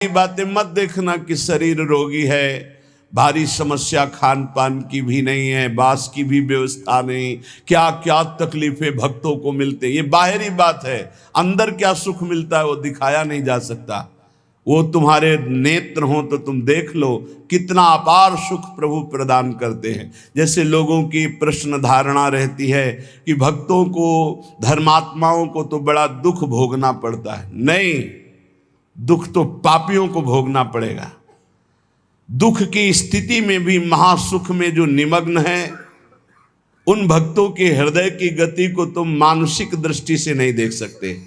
बातें मत देखना कि शरीर रोगी है, भारी समस्या खान पान की भी नहीं है, बास की भी व्यवस्था नहीं, क्या क्या तकलीफें भक्तों को मिलते, ये बाहरी बात है। अंदर क्या सुख मिलता है वो दिखाया नहीं जा सकता। वो तुम्हारे नेत्र हो तो तुम देख लो कितना अपार सुख प्रभु प्रदान करते हैं। जैसे लोगों की प्रश्न धारणा रहती है कि भक्तों को, धर्मात्माओं को तो बड़ा दुख भोगना पड़ता है। नहीं, दुख तो पापियों को भोगना पड़ेगा। दुख की स्थिति में भी महासुख में जो निमग्न है, उन भक्तों के हृदय की गति को तुम मानसिक दृष्टि से नहीं देख सकते।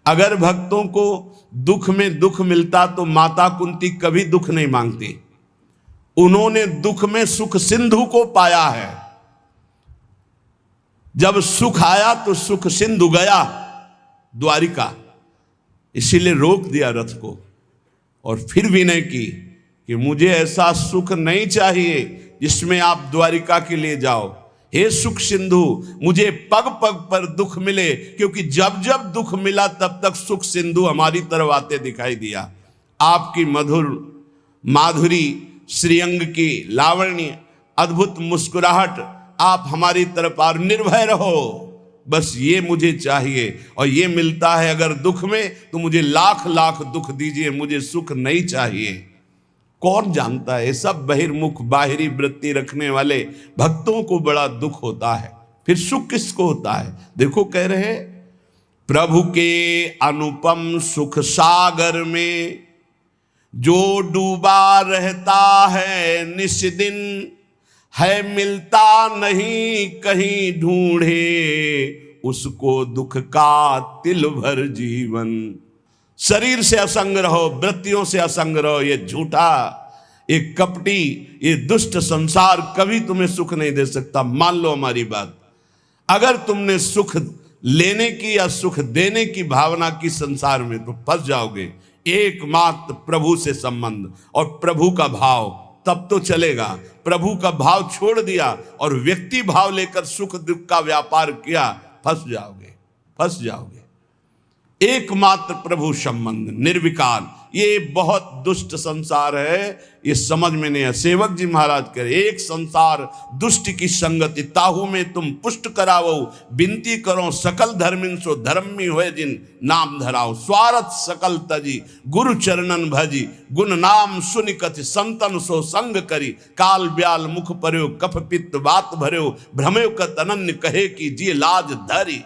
अगर भक्तों को दुख में दुख मिलता तो माता कुंती कभी दुख नहीं मांगती। उन्होंने दुख में सुख सिंधु को पाया है। जब सुख आया तो सुख सिंधु गया द्वारिका, इसीलिए रोक दिया रथ को और फिर विनय की कि मुझे ऐसा सुख नहीं चाहिए जिसमें आप द्वारिका के लिए जाओ। हे सुख सिंधु, मुझे पग पग पर दुख मिले, क्योंकि जब जब दुख मिला तब तक सुख सिंधु हमारी तरफ आते दिखाई दिया। आपकी मधुर माधुरी, श्रीअंग की लावण्य, अद्भुत मुस्कुराहट, आप हमारी तरफ और निर्भय रहो, बस ये मुझे चाहिए। और ये मिलता है अगर दुख में, तो मुझे लाख लाख दुख दीजिए, मुझे सुख नहीं चाहिए। कौन जानता है, सब बहिर्मुख बाहरी वृत्ति रखने वाले भक्तों को बड़ा दुख होता है। फिर सुख किसको होता है? देखो कह रहे प्रभु के अनुपम सुख सागर में जो डूबा रहता है निस्दिन, है मिलता नहीं कहीं ढूंढे उसको दुख का तिल भर जीवन। शरीर से असंग रहो, वृत्तियों से असंग रहो। ये झूठा, ये कपटी, ये दुष्ट संसार कभी तुम्हें सुख नहीं दे सकता। मान लो हमारी बात। अगर तुमने सुख लेने की या सुख देने की भावना की संसार में, तो फंस जाओगे। एकमात्र प्रभु से संबंध और प्रभु का भाव, तब तो चलेगा। प्रभु का भाव छोड़ दिया और व्यक्ति भाव लेकर सुख दुख का व्यापार किया, फंस जाओगे, फंस जाओगे। एकमात्र प्रभु संबंध, निर्विकार, ये बहुत दुष्ट संसार है, ये समझ में नहीं है। सेवक जी महाराज कहे, एक संसार दुष्ट की संगति, ताहू में तुम पुष्ट करावो, बिनती करो सकल धर्मिन सो धर्मी होए जिन नाम धराओ। स्वार्थ सकल तजी गुरु चरणन भजी, गुण नाम सुनि कथि संतन सो संग करी। काल ब्याल मुख पर्यो कफ पित्त बात भर्यो, भ्रमयो कत अनन्य कहे कि जी लाज धरी।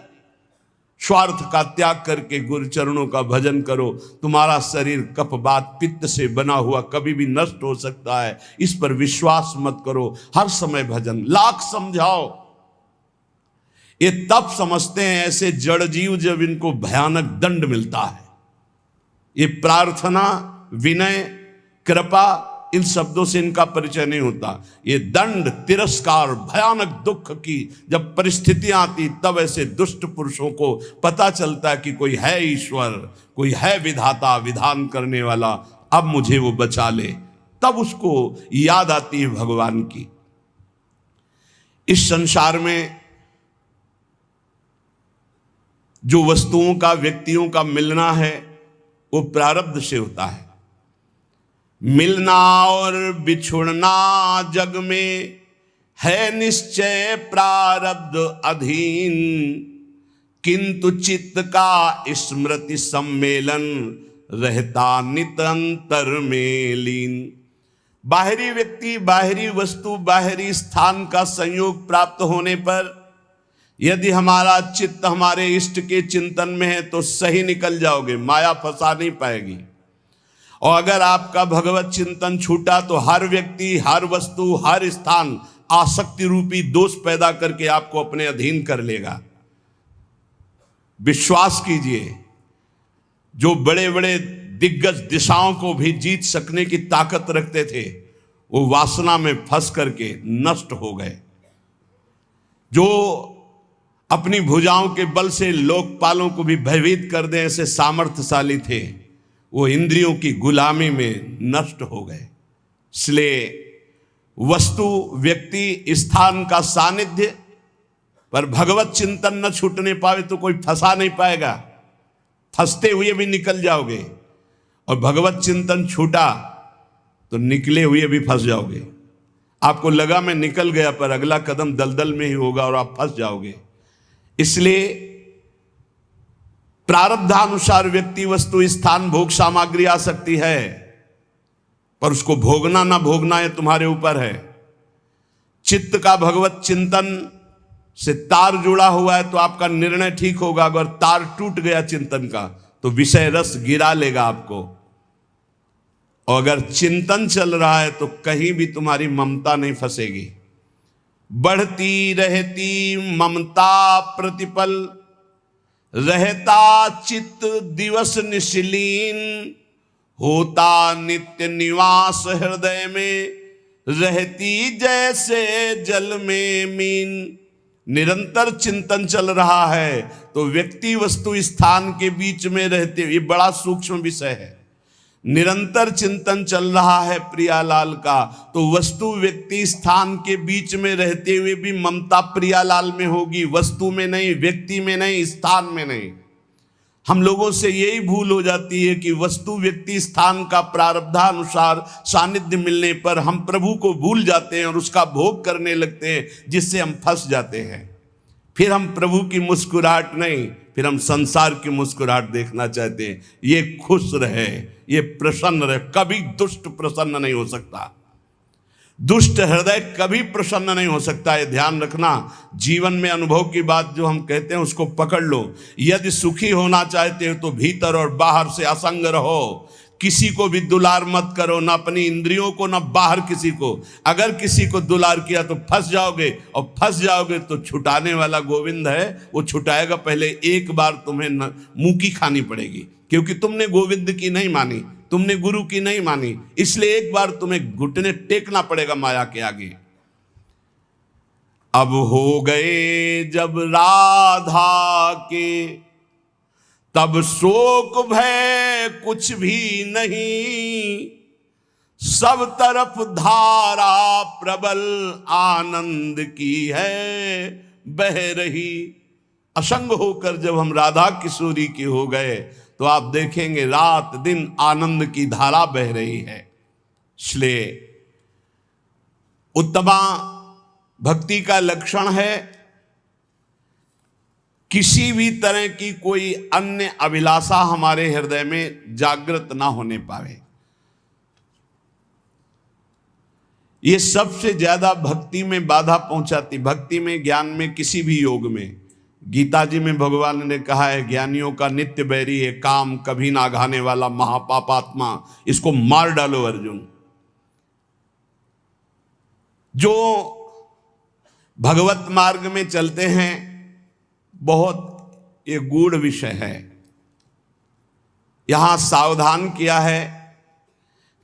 स्वार्थ का त्याग करके गुरु चरणों का भजन करो। तुम्हारा शरीर कफ बात पित्त से बना हुआ कभी भी नष्ट हो सकता है, इस पर विश्वास मत करो। हर समय भजन, लाख समझाओ। ये तब समझते हैं ऐसे जड़ जीव जब इनको भयानक दंड मिलता है। ये प्रार्थना, विनय, कृपा, इन शब्दों से इनका परिचय नहीं होता। ये दंड, तिरस्कार, भयानक दुख की जब परिस्थितियां आती, तब ऐसे दुष्ट पुरुषों को पता चलता है कि कोई है ईश्वर, कोई है विधाता, विधान करने वाला, अब मुझे वो बचा ले। तब उसको याद आती है भगवान की। इस संसार में जो वस्तुओं का, व्यक्तियों का मिलना है, वो प्रारब्ध से होता है। मिलना और बिछुड़ना जग में है निश्चय प्रारब्ध अधीन, किंतु चित्त का स्मृति सम्मेलन रहता नित अंतर में लीन। बाहरी व्यक्ति, बाहरी वस्तु, बाहरी स्थान का संयोग प्राप्त होने पर यदि हमारा चित्त हमारे इष्ट के चिंतन में है तो सही निकल जाओगे, माया फंसा नहीं पाएगी। और अगर आपका भगवत चिंतन छूटा तो हर व्यक्ति, हर वस्तु, हर स्थान आसक्ति रूपी दोष पैदा करके आपको अपने अधीन कर लेगा। विश्वास कीजिए, जो बड़े बड़े दिग्गज दिशाओं को भी जीत सकने की ताकत रखते थे, वो वासना में फंस करके नष्ट हो गए। जो अपनी भुजाओं के बल से लोकपालों को भी भयभीत कर दें ऐसे सामर्थ्यशाली थे, वो इंद्रियों की गुलामी में नष्ट हो गए। इसलिए वस्तु, व्यक्ति, स्थान का सानिध्य पर भगवत चिंतन न छूटने पावे तो कोई फंसा नहीं पाएगा। फंसते हुए भी निकल जाओगे। और भगवत चिंतन छूटा तो निकले हुए भी फंस जाओगे। आपको लगा मैं निकल गया, पर अगला कदम दलदल में ही होगा और आप फंस जाओगे। इसलिए प्रारब्धानुसार व्यक्ति, वस्तु, स्थान, भोग सामग्री आ सकती है, पर उसको भोगना ना भोगना ये तुम्हारे ऊपर है। चित्त का भगवत चिंतन से तार जुड़ा हुआ है तो आपका निर्णय ठीक होगा। अगर तार टूट गया चिंतन का तो विषय रस गिरा लेगा आपको। और अगर चिंतन चल रहा है तो कहीं भी तुम्हारी ममता नहीं फंसेगी। बढ़ती रहती ममता प्रतिपल, रहता चित्त दिवस निश्लीन, होता नित्य निवास हृदय में, रहती जैसे जल में मीन। निरंतर चिंतन चल रहा है तो व्यक्ति, वस्तु, स्थान के बीच में रहते, ये बड़ा सूक्ष्म विषय है। निरंतर चिंतन चल रहा है प्रियालाल का, तो वस्तु, व्यक्ति, स्थान के बीच में रहते हुए भी ममता प्रियालाल में होगी, वस्तु में नहीं, व्यक्ति में नहीं, स्थान में नहीं। हम लोगों से यही भूल हो जाती है कि वस्तु, व्यक्ति, स्थान का प्रारब्धानुसार सानिध्य मिलने पर हम प्रभु को भूल जाते हैं और उसका भोग करने लगते हैं, जिससे हम फंस जाते हैं। फिर हम प्रभु की मुस्कुराहट नहीं, फिर हम संसार की मुस्कुराहट देखना चाहते हैं। ये खुश रहे, ये प्रसन्न रहे। कभी दुष्ट प्रसन्न नहीं हो सकता, दुष्ट हृदय कभी प्रसन्न नहीं हो सकता। ये ध्यान रखना। जीवन में अनुभव की बात जो हम कहते हैं उसको पकड़ लो। यदि सुखी होना चाहते हो तो भीतर और बाहर से असंग रहो। किसी को भी दुलार मत करो, ना अपनी इंद्रियों को, ना बाहर किसी को। अगर किसी को दुलार किया तो फंस जाओगे, और फंस जाओगे तो छुटाने वाला गोविंद है, वो छुटाएगा। पहले एक बार तुम्हें मुंह खानी पड़ेगी, क्योंकि तुमने गोविंद की नहीं मानी, तुमने गुरु की नहीं मानी, इसलिए एक बार तुम्हें घुटने टेकना पड़ेगा माया के आगे। अब हो गए जब राधा के, तब शोक भय कुछ भी नहीं, सब तरफ धारा प्रबल आनंद की है बह रही। असंग होकर जब हम राधा किशोरी के हो गए तो आप देखेंगे रात दिन आनंद की धारा बह रही है। इसलिए उत्तमा भक्ति का लक्षण है किसी भी तरह की कोई अन्य अभिलाषा हमारे हृदय में जागृत ना होने पावे। ये सबसे ज्यादा भक्ति में बाधा पहुंचाती, भक्ति में, ज्ञान में, किसी भी योग में। गीता जी में भगवान ने कहा है, ज्ञानियों का नित्य बैरी है काम, कभी ना घाने वाला महापापात्मा, इसको मार डालो अर्जुन। जो भगवत मार्ग में चलते हैं, बहुत ये गूढ़ विषय है। यहां सावधान किया है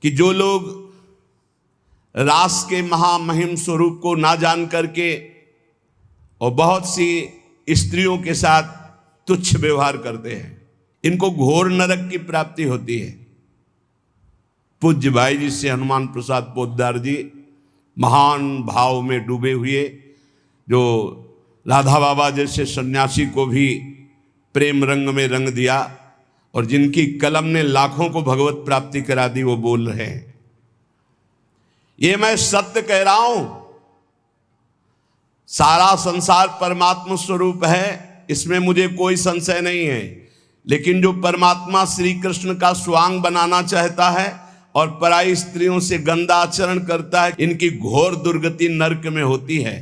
कि जो लोग रास के महामहिम स्वरूप को ना जान करके और बहुत सी स्त्रियों के साथ तुच्छ व्यवहार करते हैं, इनको घोर नरक की प्राप्ति होती है। पूज्य भाई जी से हनुमान प्रसाद पोद्दार जी महान भाव में डूबे हुए, जो राधा बाबा जैसे सन्यासी को भी प्रेम रंग में रंग दिया और जिनकी कलम ने लाखों को भगवत प्राप्ति करा दी, वो बोल रहे हैं। ये मैं सत्य कह रहा हूं, सारा संसार परमात्मा स्वरूप है, इसमें मुझे कोई संशय नहीं है। लेकिन जो परमात्मा श्री कृष्ण का स्वांग बनाना चाहता है और पराई स्त्रियों से गंदा आचरण करता है, इनकी घोर दुर्गति नरक में होती है।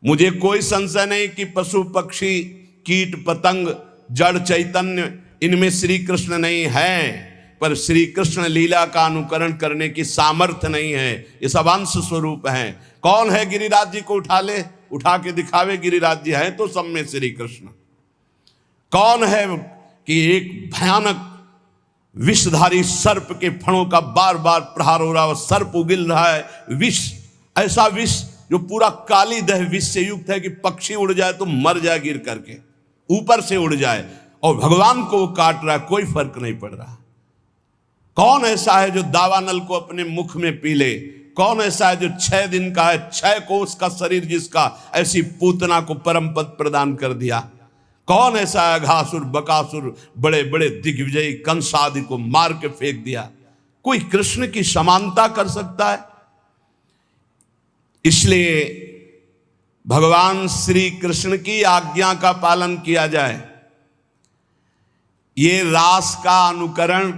मुझे कोई संशय नहीं कि पशु पक्षी कीट पतंग जड़ चैतन्य इनमें श्री कृष्ण नहीं है, पर श्री कृष्ण लीला का अनुकरण करने की सामर्थ्य नहीं है। ये सब अंश स्वरूप हैं। कौन है गिरिराज जी को उठा ले, उठा के दिखावे, गिरिराज जी है तो सब में श्री कृष्ण। कौन है कि एक भयानक विषधारी सर्प के फणों का बार बार प्रहार हो रहा है, सर्प उगिल रहा है, विष, ऐसा विष जो पूरा काली दह विष से युक्त है कि पक्षी उड़ जाए तो मर जाए गिर करके, ऊपर से उड़ जाए, और भगवान को वो काट रहा है, कोई फर्क नहीं पड़ रहा। कौन ऐसा है जो दावानल को अपने मुख में पी ले? कौन ऐसा है जो 6 दिन का है, 6 कोस का शरीर जिसका, ऐसी पूतना को परम पद प्रदान कर दिया? कौन ऐसा अघासुर बकासुर बड़े बड़े दिग्विजयी कंस आदि को मार के फेंक दिया, कोई कृष्ण की समानता कर सकता है? इसलिए भगवान श्री कृष्ण की आज्ञा का पालन किया जाए। ये रास का अनुकरण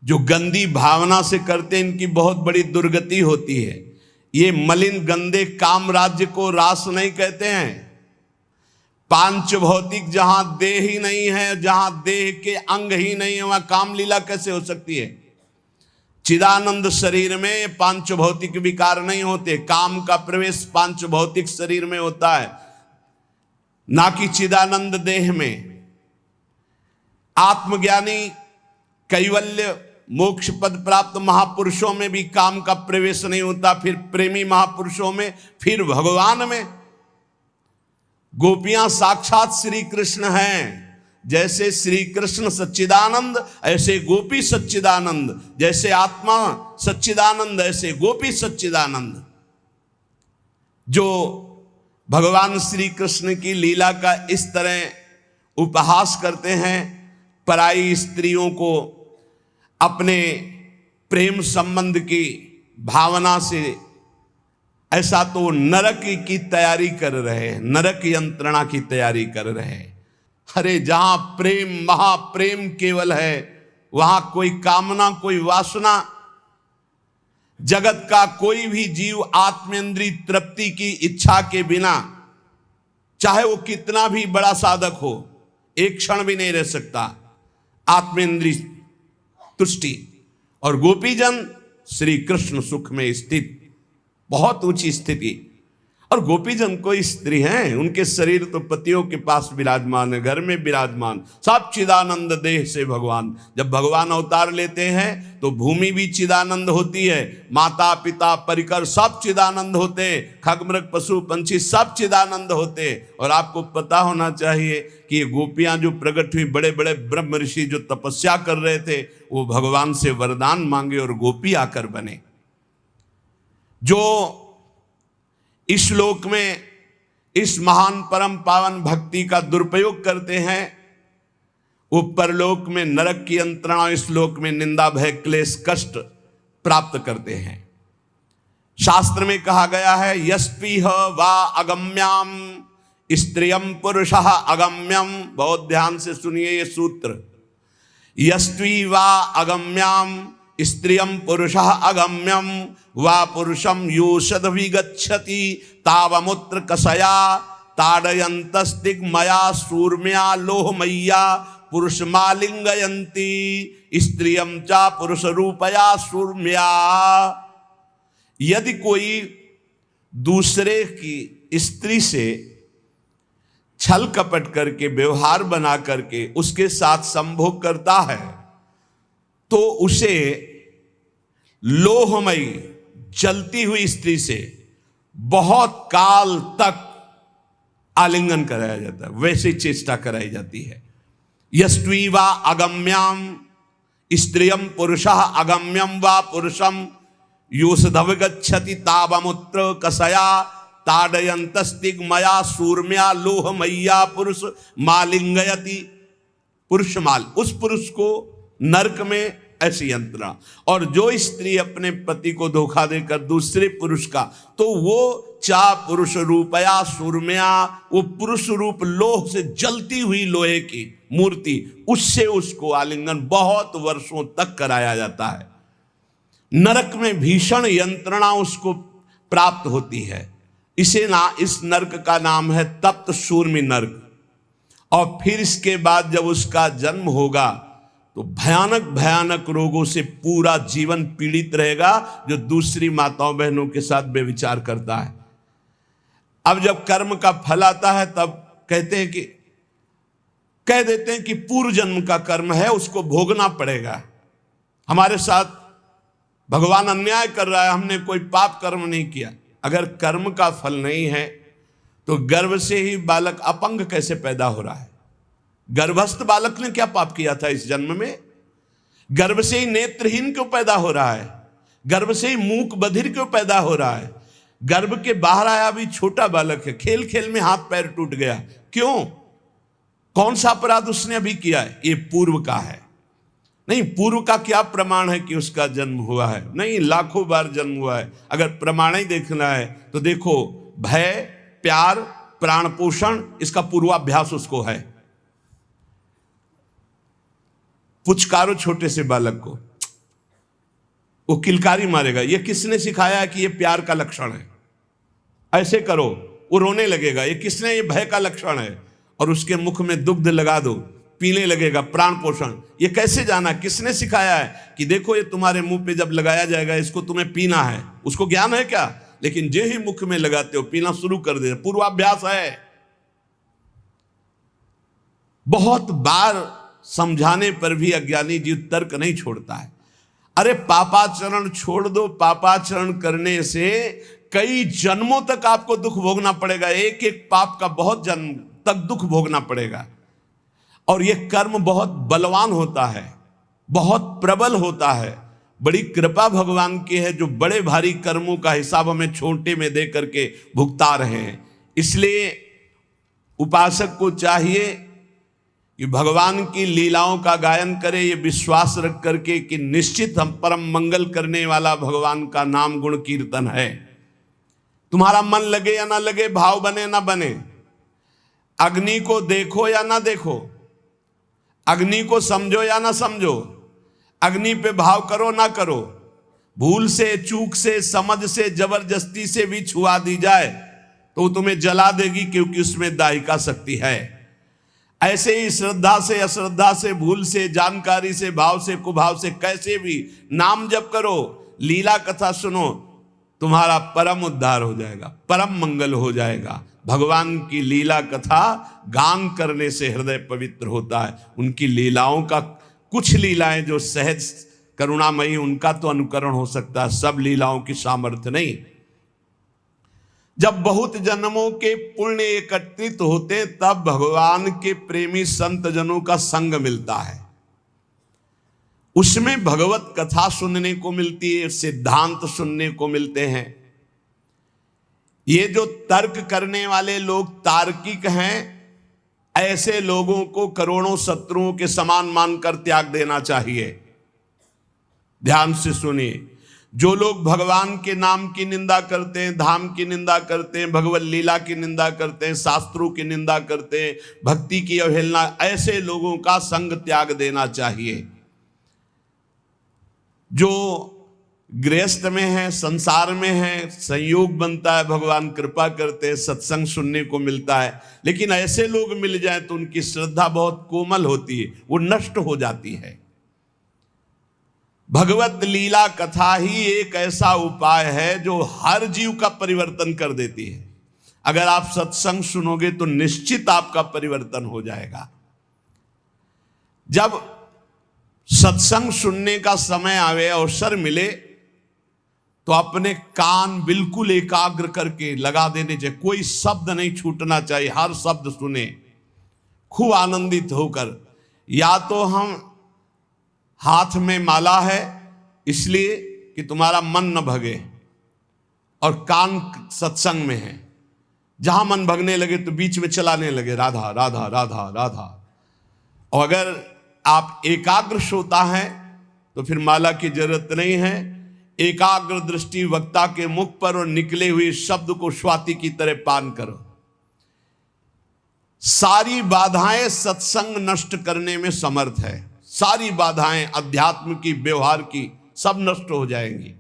जो गंदी भावना से करते हैं, इनकी बहुत बड़ी दुर्गति होती है। ये मलिन गंदे काम राज्य को रास नहीं कहते हैं। पांच भौतिक जहां देह ही नहीं है, जहां देह के अंग ही नहीं है, वहां काम लीला कैसे हो सकती है? चिदानंद शरीर में पांच भौतिक विकार नहीं होते। काम का प्रवेश पांच भौतिक शरीर में होता है, ना कि चिदानंद देह में। आत्मज्ञानी कैवल्य मोक्ष पद प्राप्त महापुरुषों में भी काम का प्रवेश नहीं होता, फिर प्रेमी महापुरुषों में, फिर भगवान में। गोपियां साक्षात श्री कृष्ण हैं। जैसे श्री कृष्ण सच्चिदानंद ऐसे गोपी सच्चिदानंद, जैसे आत्मा सच्चिदानंद ऐसे गोपी सच्चिदानंद। जो भगवान श्री कृष्ण की लीला का इस तरह उपहास करते हैं, पराई स्त्रियों को अपने प्रेम संबंध की भावना से, ऐसा तो नरक की तैयारी कर रहे हैं, नरक यंत्रणा की तैयारी कर रहे हैं। अरे जहां प्रेम महाप्रेम केवल है, वहां कोई कामना कोई वासना, जगत का कोई भी जीव आत्मेंद्रिय तृप्ति की इच्छा के बिना, चाहे वो कितना भी बड़ा साधक हो, एक क्षण भी नहीं रह सकता आत्मेंद्रिय तुष्टि। और गोपीजन श्री कृष्ण सुख में स्थित, बहुत ऊंची स्थिति। और गोपीजन कोई स्त्री हैं, उनके शरीर तो पतियों के पास विराजमान है, घर में विराजमान, सब चिदानंद देह से भगवान। जब भगवान अवतार लेते हैं तो भूमि भी चिदानंद होती है, माता पिता परिकर सब चिदानंद होते हैं, खगमृग पशु पंछी सब चिदानंद होते हैं। और आपको पता होना चाहिए कि ये गोपियां जो प्रकट हुई, बड़े बड़े ब्रह्म ऋषि जो तपस्या कर रहे थे, वो भगवान से वरदान मांगे और गोपी आकर बने। जो इस लोक में इस महान परम पावन भक्ति का दुरुपयोग करते हैं, वो परलोक में नरक की यंत्रणा, इस लोक में निंदा भय क्लेश कष्ट प्राप्त करते हैं। शास्त्र में कहा गया है, यस्पीह वा अगम्याम स्त्रियम पुरुषः अगम्यम। बहुत ध्यान से सुनिए ये सूत्र। यस्वी वा अगम्याम स्त्रियम पुरुषः अगम्यम वा पुरुषम योषद विगच्छति तावमुत्र कसया ताड़यन्तस्तिग्मया सूर्म्या लोहमय्या पुरुष मालिंगयन्ति स्त्रियम चा पुरुष रूपया सूर्म्या। यदि कोई दूसरे की स्त्री से छल कपट करके, व्यवहार बना करके उसके साथ संभोग करता है, तो उसे लोहमयी जलती हुई स्त्री से बहुत काल तक आलिंगन कराया जाता है, वैसे चेष्टा कराई जाती है। यस्वी वा अगम्याम स्त्रियम पुरुषः अगम्यम वा पुरुषम योषधवगच्छति तावमुत्र कसया ताड़यन्तस्तिग्मया सूर्म्या लोहमय्या पुरुष मालिंगयति। पुरुष माल, उस पुरुष को नरक में ऐसी यंत्रणा। और जो स्त्री अपने पति को धोखा देकर दूसरे पुरुष का, तो वो चा पुरुष रूपया सूर्म्या, वो पुरुष रूप लोह से जलती हुई लोहे की मूर्ति, उससे उसको आलिंगन बहुत वर्षों तक कराया जाता है। नरक में भीषण यंत्रणा उसको प्राप्त होती है। इस नरक का नाम है तप्त शूर्मी नरक। और फिर इसके बाद जब उसका जन्म होगा तो भयानक भयानक रोगों से पूरा जीवन पीड़ित रहेगा, जो दूसरी माताओं बहनों के साथ बेविचार करता है। अब जब कर्म का फल आता है तब कह देते हैं कि पूर्व जन्म का कर्म है, उसको भोगना पड़ेगा। हमारे साथ भगवान अन्याय कर रहा है, हमने कोई पाप कर्म नहीं किया। अगर कर्म का फल नहीं है तो गर्भ से ही बालक अपंग कैसे पैदा हो रहा है? गर्भस्थ बालक ने क्या पाप किया था इस जन्म में? गर्भ से ही नेत्रहीन क्यों पैदा हो रहा है? गर्भ से ही मूक बधिर क्यों पैदा हो रहा है? गर्भ के बाहर आया भी छोटा बालक है, खेल खेल में हाथ पैर टूट गया, क्यों? कौन सा अपराध उसने अभी किया है? ये पूर्व का है। नहीं, पूर्व का क्या प्रमाण है कि उसका जन्म हुआ है? नहीं, लाखों बार जन्म हुआ है। अगर प्रमाण ही देखना है तो देखो, भय, प्यार, प्राण पोषण, इसका पूर्वाभ्यास उसको है। पुचकारो छोटे से बालक को, वो किलकारी मारेगा। ये किसने सिखाया है कि ये प्यार का लक्षण है? ऐसे करो, वो रोने लगेगा। ये किसने? ये भय का लक्षण है। और उसके मुख में दुग्ध लगा दो, पीने लगेगा, प्राण पोषण। ये कैसे जाना? किसने सिखाया है कि देखो ये तुम्हारे मुंह पे जब लगाया जाएगा इसको तुम्हें पीना है? उसको ज्ञान है क्या? लेकिन जे ही मुख में लगाते हो पीना शुरू कर दे। पूर्वाभ्यास है। बहुत बार समझाने पर भी अज्ञानी जीव तर्क नहीं छोड़ता है। अरे पापाचरण छोड़ दो। पापाचरण करने से कई जन्मों तक आपको दुख भोगना पड़ेगा। एक एक पाप का बहुत जन्म तक दुख भोगना पड़ेगा। और यह कर्म बहुत बलवान होता है, बहुत प्रबल होता है। बड़ी कृपा भगवान की है जो बड़े भारी कर्मों का हिसाब हमें छोटे में दे करके भुगता रहे हैं। इसलिए उपासक को चाहिए कि भगवान की लीलाओं का गायन करे, ये विश्वास रख करके कि निश्चित हम परम मंगल करने वाला भगवान का नाम गुण कीर्तन है। तुम्हारा मन लगे या ना लगे, भाव बने ना बने, अग्नि को देखो या ना देखो, अग्नि को समझो या ना समझो, अग्नि पे भाव करो ना करो, भूल से, चूक से, समझ से, जबरदस्ती से भी छुआ दी जाए तो वो तुम्हें जला देगी, क्योंकि उसमें दाहिका शक्ति है। ऐसे ही श्रद्धा से, अश्रद्धा से, भूल से, जानकारी से, भाव से, कुभाव से, कैसे भी नाम जप करो, लीला कथा सुनो, तुम्हारा परम उद्धार हो जाएगा, परम मंगल हो जाएगा। भगवान की लीला कथा गान करने से हृदय पवित्र होता है। उनकी लीलाओं का, कुछ लीलाएं जो सहज करुणामयी, उनका तो अनुकरण हो सकता है, सब लीलाओं की सामर्थ्य नहीं। जब बहुत जन्मों के पुण्य एकत्रित होते हैं तब भगवान के प्रेमी संत जनों का संग मिलता है। उसमें भगवत कथा सुनने को मिलती है, सिद्धांत सुनने को मिलते हैं। ये जो तर्क करने वाले लोग तार्किक हैं, ऐसे लोगों को करोड़ों शत्रुओं के समान मानकर त्याग देना चाहिए। ध्यान से सुनिए, जो लोग भगवान के नाम की निंदा करते हैं, धाम की निंदा करते हैं, भगवत लीला की निंदा करते हैं, शास्त्रों की निंदा करते हैं, भक्ति की अवहेलना, ऐसे लोगों का संग त्याग देना चाहिए। जो गृहस्थ में है, संसार में है, संयोग बनता है, भगवान कृपा करते हैं, सत्संग सुनने को मिलता है, लेकिन ऐसे लोग मिल जाए तो उनकी श्रद्धा बहुत कोमल होती है, वो नष्ट हो जाती है। भगवत लीला कथा ही एक ऐसा उपाय है जो हर जीव का परिवर्तन कर देती है। अगर आप सत्संग सुनोगे तो निश्चित आपका परिवर्तन हो जाएगा। जब सत्संग सुनने का समय आवे, अवसर मिले, तो अपने कान बिल्कुल एकाग्र करके लगा देने चाहिए। कोई शब्द नहीं छूटना चाहिए, हर शब्द सुने खूब आनंदित होकर। या तो हम हाथ में माला है इसलिए कि तुम्हारा मन न भगे, और कान सत्संग में है, जहां मन भगने लगे तो बीच में चलाने लगे राधा राधा राधा राधा। और अगर आप एकाग्र श्रोता हैं तो फिर माला की जरूरत नहीं है। एकाग्र दृष्टि वक्ता के मुख पर और निकले हुए शब्द को स्वाति की तरह पान करो। सारी बाधाएं सत्संग नष्ट करने में समर्थ है। सारी बाधाएं अध्यात्म की, व्यवहार की, सब नष्ट हो जाएंगी।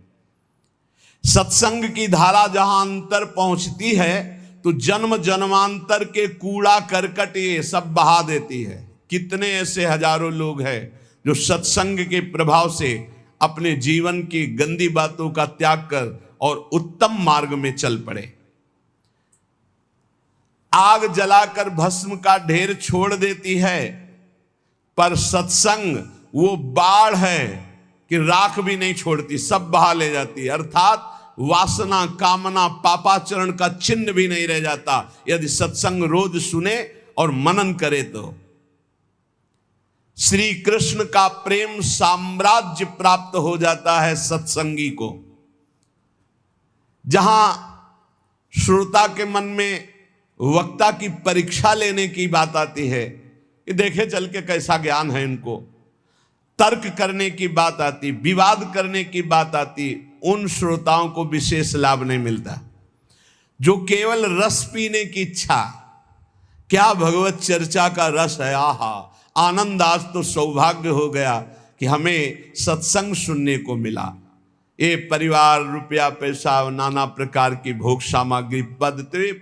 सत्संग की धारा जहां अंतर पहुंचती है तो जन्म जन्मांतर के कूड़ा करकट ये सब बहा देती है। कितने ऐसे हजारों लोग हैं जो सत्संग के प्रभाव से अपने जीवन की गंदी बातों का त्याग कर और उत्तम मार्ग में चल पड़े। आग जलाकर भस्म का ढेर छोड़ देती है, पर सत्संग वो बाढ़ है कि राख भी नहीं छोड़ती, सब बहा ले जाती है। अर्थात वासना, कामना, पापाचरण का चिन्ह भी नहीं रह जाता यदि सत्संग रोज सुने और मनन करे तो। श्री कृष्ण का प्रेम साम्राज्य प्राप्त हो जाता है सत्संगी को। जहां श्रोता के मन में वक्ता की परीक्षा लेने की बात आती है, कि देखे चल के कैसा ज्ञान है इनको। तर्क करने की बात आती, विवाद करने की बात आती, उन श्रोताओं को विशेष लाभ नहीं मिलता। जो केवल रस पीने की इच्छा, क्या भगवत चर्चा का रस है, आहा आनंद, आज तो सौभाग्य हो गया कि हमें सत्संग सुनने को मिला। ये परिवार, रुपया पैसा, नाना प्रकार की भोग सामग्री, पद तो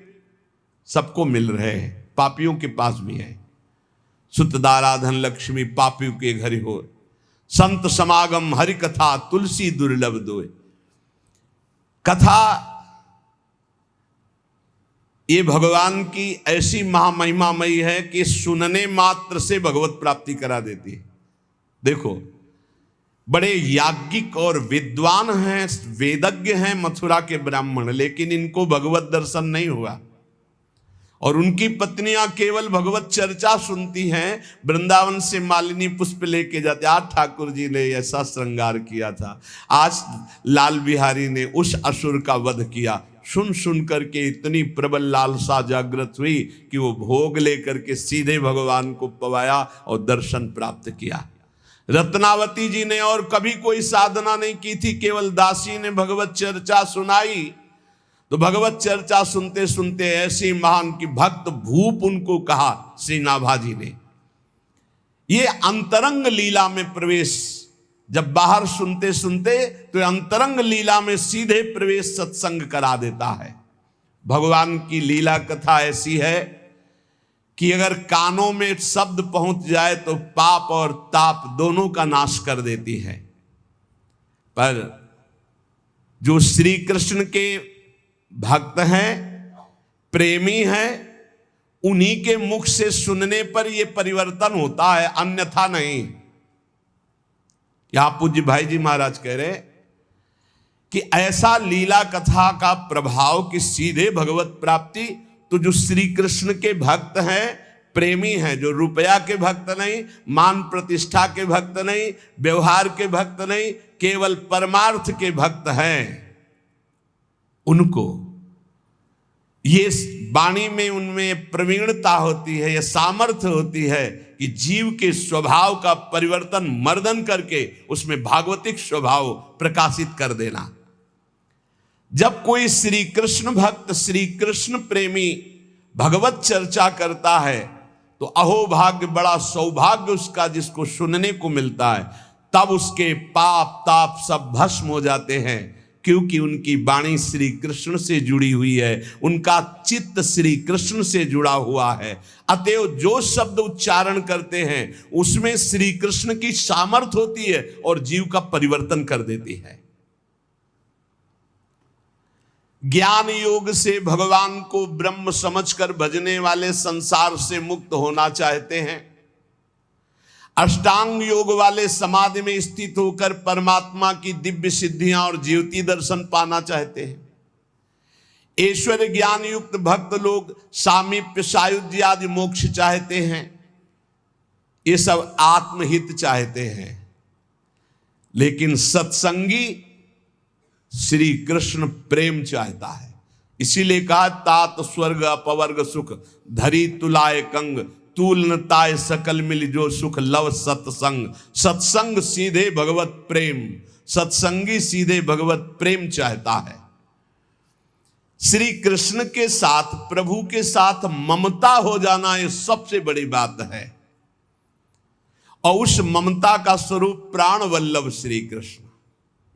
सबको मिल रहे हैं, पापियों के पास भी है। सुतदाराधन लक्ष्मी पापियों के घर हो, संत समागम हरि कथा तुलसी दुर्लभ दोय। कथा ये भगवान की ऐसी महामहिमामयी है कि सुनने मात्र से भगवत प्राप्ति करा देती है। देखो, बड़े याज्ञिक और विद्वान हैं, वेदज्ञ हैं मथुरा के ब्राह्मण, लेकिन इनको भगवत दर्शन नहीं हुआ। और उनकी पत्नियां केवल भगवत चर्चा सुनती हैं। वृंदावन से मालिनी पुष्प लेके जाते, आज ठाकुर जी ने ऐसा श्रृंगार किया था, आज लाल बिहारी ने उस असुर का वध किया। सुन सुन करके इतनी प्रबल लालसा जागृत हुई कि वो भोग लेकर के सीधे भगवान को पवाया और दर्शन प्राप्त किया। रत्नावती जी ने और कभी कोई साधना नहीं की थी, केवल दासी ने भगवत चर्चा सुनाई। तो भगवत चर्चा सुनते सुनते ऐसी महान की भक्त भूप उनको कहा श्री नाभाजी ने। ये अंतरंग लीला में प्रवेश, जब बाहर सुनते सुनते तो अंतरंग लीला में सीधे प्रवेश सत्संग करा देता है। भगवान की लीला कथा ऐसी है कि अगर कानों में शब्द पहुंच जाए तो पाप और ताप दोनों का नाश कर देती है। पर जो श्री कृष्ण के भक्त हैं, प्रेमी हैं, उन्हीं के मुख से सुनने पर यह परिवर्तन होता है, अन्यथा नहीं। यहां पूज्य भाई जी महाराज कह रहे कि ऐसा लीला कथा का प्रभाव कि सीधे भगवत प्राप्ति। तो जो श्री कृष्ण के भक्त हैं, प्रेमी हैं, जो रुपया के भक्त नहीं, मान प्रतिष्ठा के भक्त नहीं, व्यवहार के भक्त नहीं, केवल परमार्थ के भक्त हैं, उनको ये वाणी में उनमें प्रवीणता होती है, यह सामर्थ्य होती है कि जीव के स्वभाव का परिवर्तन मर्दन करके उसमें भागवतिक स्वभाव प्रकाशित कर देना। जब कोई श्री कृष्ण भक्त, श्री कृष्ण प्रेमी भगवत चर्चा करता है तो अहोभाग्य, बड़ा सौभाग्य उसका जिसको सुनने को मिलता है। तब उसके पाप ताप सब भस्म हो जाते हैं, क्योंकि उनकी वाणी श्री कृष्ण से जुड़ी हुई है, उनका चित्त श्री कृष्ण से जुड़ा हुआ है। अतएव जो शब्द उच्चारण करते हैं उसमें श्री कृष्ण की सामर्थ्य होती है और जीव का परिवर्तन कर देती है। ज्ञान योग से भगवान को ब्रह्म समझकर भजने वाले संसार से मुक्त होना चाहते हैं। अष्टांग योग वाले समाधि में स्थित होकर परमात्मा की दिव्य सिद्धियां और ज्योति दर्शन पाना चाहते हैं। ऐश्वर्य ज्ञान युक्त भक्त लोग सामीप्य, सायुज्य आदि मोक्ष चाहते हैं। ये सब आत्महित चाहते हैं। लेकिन सत्संगी श्री कृष्ण प्रेम चाहता है। इसीलिए कहा तात स्वर्ग अपवर्ग सुख धरी तुलाए कंग तूलनताय सकल मिल जो सुख लव सत्संग। सत्संग सीधे भगवत प्रेम, सत्संगी सीधे भगवत प्रेम चाहता है। श्री कृष्ण के साथ, प्रभु के साथ ममता हो जाना ये सबसे बड़ी बात है। और उस ममता का स्वरूप प्राण वल्लभ श्री कृष्ण,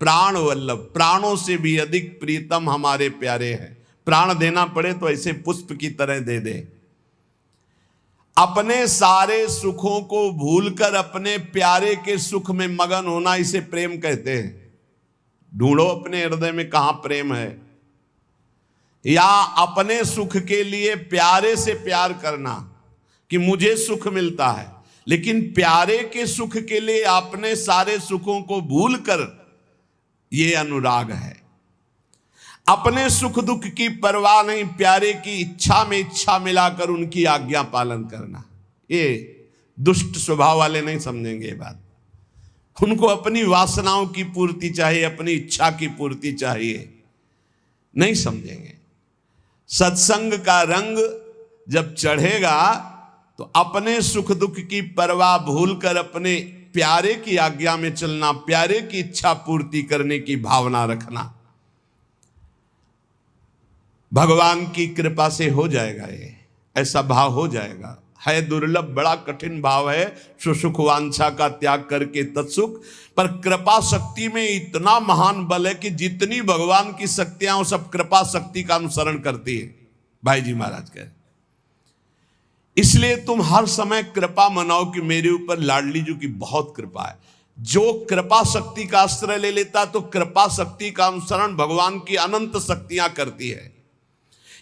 प्राण वल्लभ, प्राणों से भी अधिक प्रीतम हमारे प्यारे हैं। प्राण देना पड़े तो ऐसे पुष्प की तरह दे दे। अपने सारे सुखों को भूलकर अपने प्यारे के सुख में मगन होना, इसे प्रेम कहते हैं। ढूंढो अपने हृदय में कहां प्रेम है। या अपने सुख के लिए प्यारे से प्यार करना कि मुझे सुख मिलता है, लेकिन प्यारे के सुख के लिए अपने सारे सुखों को भूलकर, यह अनुराग है। अपने सुख दुख की परवाह नहीं, प्यारे की इच्छा में इच्छा मिलाकर उनकी आज्ञा पालन करना। ये दुष्ट स्वभाव वाले नहीं समझेंगे ये बात। उनको अपनी वासनाओं की पूर्ति चाहिए, अपनी इच्छा की पूर्ति चाहिए, नहीं समझेंगे। सत्संग का रंग जब चढ़ेगा तो अपने सुख दुख की परवाह भूलकर अपने प्यारे की आज्ञा में चलना, प्यारे की इच्छा पूर्ति करने की भावना रखना, भगवान की कृपा से हो जाएगा। ये ऐसा भाव हो जाएगा। है दुर्लभ, बड़ा कठिन भाव है, सुसुख वांछा का त्याग करके तत्सुख। पर कृपा शक्ति में इतना महान बल है कि जितनी भगवान की शक्तियां वो सब कृपा शक्ति का अनुसरण करती है। भाई जी महाराज कह, इसलिए तुम हर समय कृपा मनाओ कि मेरे ऊपर लाडली जी की बहुत कृपा है। जो कृपा शक्ति का आश्रय ले लेता तो कृपा शक्ति का अनुसरण भगवान की अनंत शक्तियां करती है।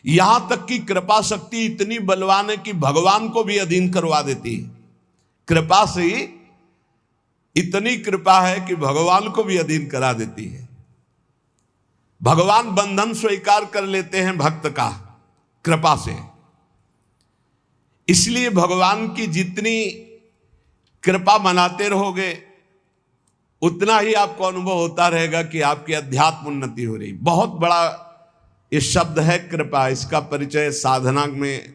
यहां तक कि कृपा शक्ति इतनी बलवान है कि भगवान को भी अधीन करवा देती है। कृपा से ही इतनी कृपा है कि भगवान को भी अधीन करा देती है। भगवान बंधन स्वीकार कर लेते हैं भक्त का कृपा से। इसलिए भगवान की जितनी कृपा मनाते रहोगे उतना ही आपको अनुभव होता रहेगा कि आपकी अध्यात्म उन्नति हो रही। बहुत बड़ा ये शब्द है कृपा। इसका परिचय साधना में,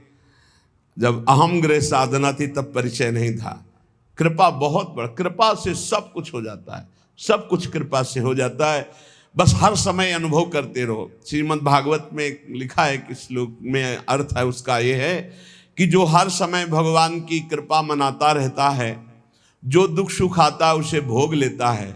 जब अहम ग्रह साधना थी तब परिचय नहीं था। कृपा बहुत बड़ा, कृपा से सब कुछ हो जाता है, सब कुछ कृपा से हो जाता है। बस हर समय अनुभव करते रहो। श्रीमद् भागवत में लिखा है कि श्लोक में अर्थ है उसका ये है कि जो हर समय भगवान की कृपा मनाता रहता है, जो दुख सुख आता है उसे भोग लेता है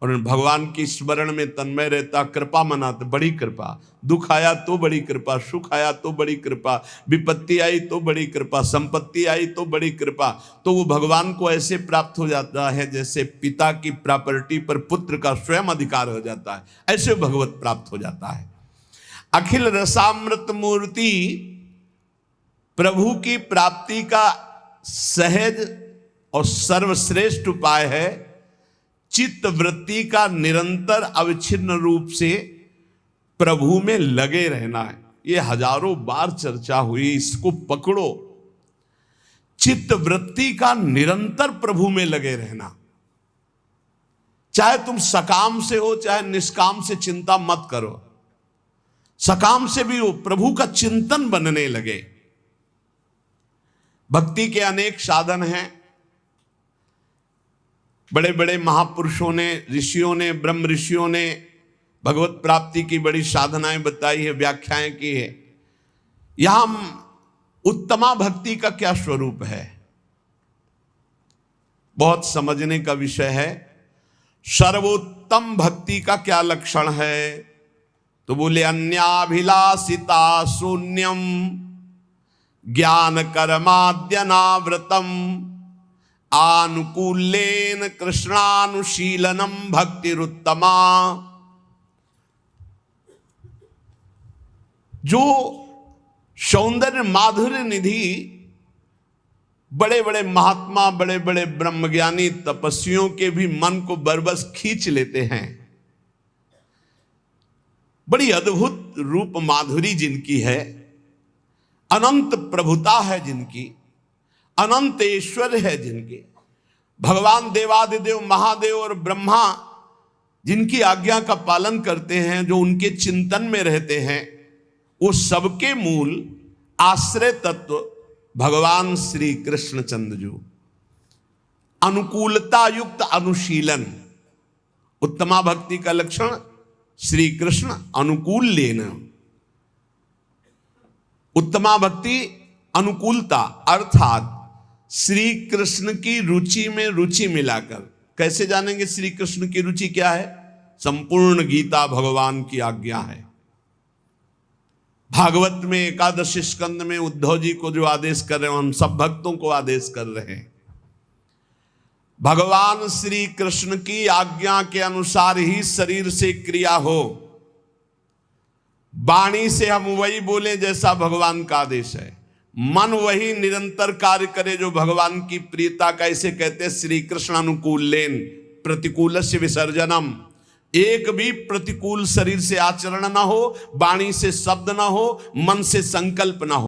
और भगवान की स्मरण में तन्मय रहता, कृपा मनाता, बड़ी कृपा। दुख आया तो बड़ी कृपा, सुख आया तो बड़ी कृपा, विपत्ति आई तो बड़ी कृपा, संपत्ति आई तो बड़ी कृपा। तो वो भगवान को ऐसे प्राप्त हो जाता है जैसे पिता की प्रॉपर्टी पर पुत्र का स्वयं अधिकार हो जाता है, ऐसे भगवत प्राप्त हो जाता है। अखिल रसामृत मूर्ति प्रभु की प्राप्ति का सहज और सर्वश्रेष्ठ उपाय है। चित्त वृत्ति का निरंतर अविच्छिन्न रूप से प्रभु में लगे रहना है। ये हजारों बार चर्चा हुई, इसको पकड़ो। चित्त वृत्ति का निरंतर प्रभु में लगे रहना। चाहे तुम सकाम से हो चाहे निष्काम से, चिंता मत करो। सकाम से भी हो, प्रभु का चिंतन बनने लगे। भक्ति के अनेक साधन हैं। बड़े बड़े महापुरुषों ने, ऋषियों ने, ब्रह्म ऋषियों ने भगवत प्राप्ति की बड़ी साधनाएं बताई है, व्याख्याएं की है। यहां उत्तमा भक्ति का क्या स्वरूप है, बहुत समझने का विषय है। सर्वोत्तम भक्ति का क्या लक्षण है, तो बोले अन्याभिलाषिता शून्यम ज्ञान कर्माद्यनावृतम आनुकूल्येन कृष्णानुशीलनम भक्तिरुत्तमा। जो सौंदर्य माधुर्य निधि बड़े बड़े महात्मा, बड़े बड़े ब्रह्मज्ञानी तपस्वियों के भी मन को बरबस खींच लेते हैं। बड़ी अद्भुत रूप माधुरी जिनकी है, अनंत प्रभुता है जिनकी, अनंत ऐश्वर्य है जिनके। भगवान देवादिदेव महादेव और ब्रह्मा जिनकी आज्ञा का पालन करते हैं, जो उनके चिंतन में रहते हैं, वो सबके मूल आश्रय तत्व भगवान श्री कृष्ण चंद्र जो। अनुकूलता युक्त अनुशीलन, उत्तमा भक्ति का लक्षण श्री कृष्ण अनुकूल लेना। उत्तमा भक्ति अनुकूलता अर्थात श्री कृष्ण की रुचि में रुचि मिलाकर। कैसे जानेंगे श्री कृष्ण की रुचि क्या है? संपूर्ण गीता भगवान की आज्ञा है। भागवत में एकादश स्कंद में उद्धव जी को जो आदेश कर रहे हैं, हम सब भक्तों को आदेश कर रहे हैं। भगवान श्री कृष्ण की आज्ञा के अनुसार ही शरीर से क्रिया हो, वाणी से हम वही बोले जैसा भगवान का आदेश है, मन वही निरंतर कार्य करे जो भगवान की प्रियता का। इसे कहते हैं श्री कृष्ण अनुकूलेन प्रतिकूलस्य विसर्जनम। एक भी प्रतिकूल शरीर से आचरण ना हो, वाणी से शब्द ना हो, मन से संकल्प ना हो।